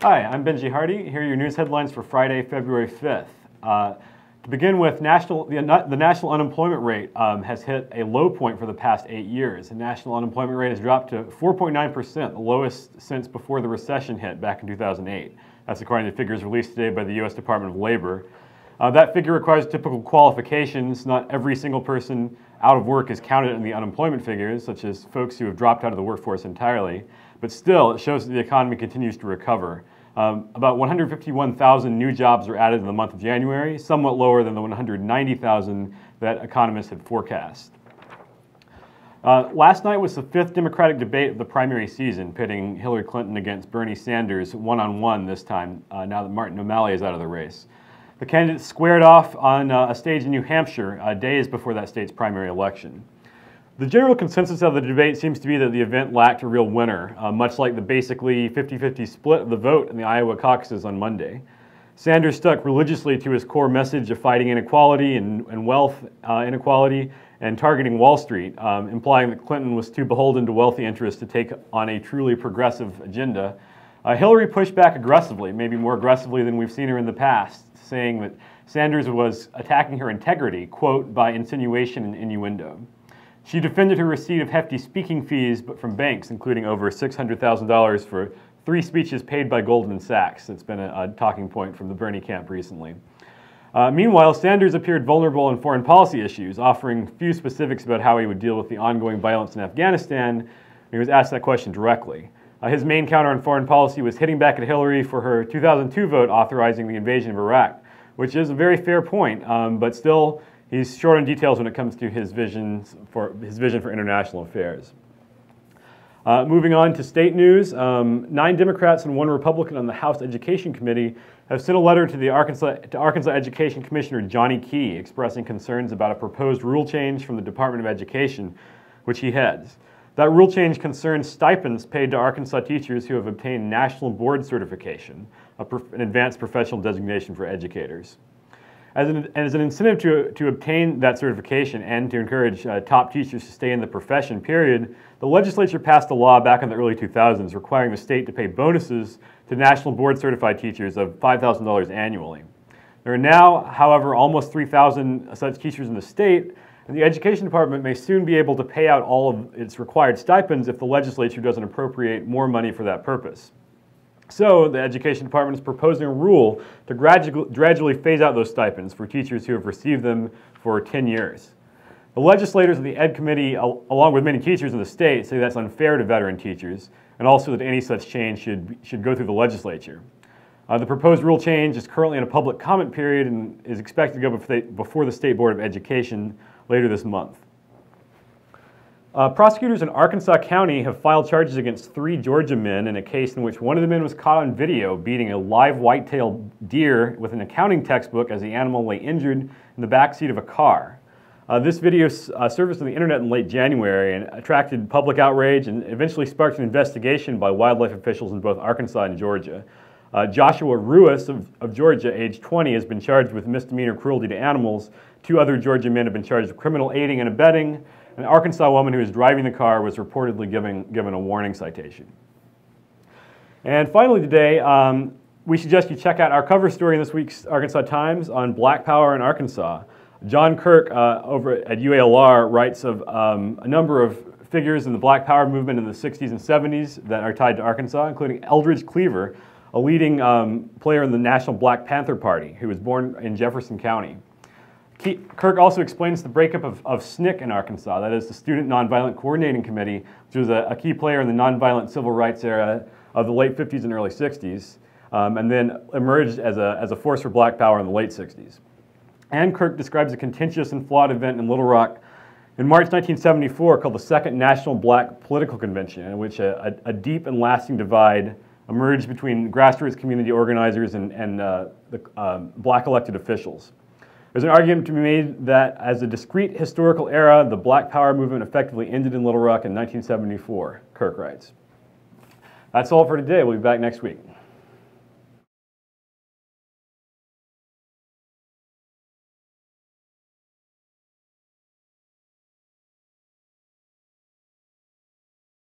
Hi, I'm Benji Hardy. Here are your news headlines for Friday, February 5th. To begin with, the national unemployment rate has hit a low point for the past 8 years. The national unemployment rate has dropped to 4.9%, the lowest since before the recession hit back in 2008. That's according to figures released today by the U.S. Department of Labor. That figure requires typical qualifications. Not every single person out of work is counted in the unemployment figures, such as folks who have dropped out of the workforce entirely. But still, it shows that the economy continues to recover. About 151,000 new jobs were added in the month of January, somewhat lower than the 190,000 that economists had forecast. Last night was the fifth Democratic debate of the primary season, pitting Hillary Clinton against Bernie Sanders one-on-one this time, now that Martin O'Malley is out of the race. The candidates squared off on a stage in New Hampshire days before that state's primary election. The general consensus of the debate seems to be that the event lacked a real winner, much like the basically 50-50 split of the vote in the Iowa caucuses on Monday. Sanders stuck religiously to his core message of fighting inequality and wealth inequality and targeting Wall Street, implying that Clinton was too beholden to wealthy interests to take on a truly progressive agenda. Hillary pushed back aggressively, maybe more aggressively than we've seen her in the past, saying that Sanders was attacking her integrity, quote, by insinuation and innuendo. She defended her receipt of hefty speaking fees from banks, including over $600,000 for 3 speeches paid by Goldman Sachs. It's been a talking point from the Bernie camp recently. Meanwhile, Sanders appeared vulnerable on foreign policy issues, offering few specifics about how he would deal with the ongoing violence in Afghanistan. He was asked that question directly. His main counter on foreign policy was hitting back at Hillary for her 2002 vote authorizing the invasion of Iraq, which is a very fair point, but still, he's short on details when it comes to his vision for international affairs. Moving on to state news, 9 Democrats and 1 Republican on the House Education Committee have sent a letter to Arkansas Education Commissioner Johnny Key expressing concerns about a proposed rule change from the Department of Education, which he heads. That rule change concerns stipends paid to Arkansas teachers who have obtained national board certification, an advanced professional designation for educators. As an incentive to obtain that certification and to encourage top teachers to stay in the profession, period, the legislature passed a law back in the early 2000s requiring the state to pay bonuses to national board certified teachers of $5,000 annually. There are now, however, almost 3,000 such teachers in the state, and the Education Department may soon be able to pay out all of its required stipends if the legislature doesn't appropriate more money for that purpose. So the Education Department is proposing a rule to gradually phase out those stipends for teachers who have received them for 10 years. The legislators of the Ed Committee, along with many teachers in the state, say that's unfair to veteran teachers, and also that any such change should go through the legislature. The proposed rule change is currently in a public comment period and is expected to go before the State Board of Education later this month. Prosecutors in Arkansas County have filed charges against 3 Georgia men in a case in which one of the men was caught on video beating a live white-tailed deer with an accounting textbook as the animal lay injured in the backseat of a car. This video surfaced on the internet in late January and attracted public outrage and eventually sparked an investigation by wildlife officials in both Arkansas and Georgia. Joshua Ruiz of Georgia, age 20, has been charged with misdemeanor cruelty to animals. 2 other Georgia men have been charged with criminal aiding and abetting. An Arkansas woman who was driving the car was reportedly given a warning citation. And finally today, we suggest you check out our cover story in this week's Arkansas Times on Black Power in Arkansas. John Kirk over at UALR writes of a number of figures in the Black Power movement in the 60s and 70s that are tied to Arkansas, including Eldridge Cleaver, a leading player in the National Black Panther Party who was born in Jefferson County. Kirk also explains the breakup of SNCC in Arkansas, that is the Student Nonviolent Coordinating Committee, which was a key player in the nonviolent civil rights era of the late 50s and early 60s, and then emerged as a force for Black Power in the late 60s. And Kirk describes a contentious and flawed event in Little Rock in March 1974 called the Second National Black Political Convention, in which a deep and lasting divide emerged between grassroots community organizers and the black elected officials. There's an argument to be made that as a discrete historical era, the Black Power movement effectively ended in Little Rock in 1974, Kirk writes. That's all for today. We'll be back next week.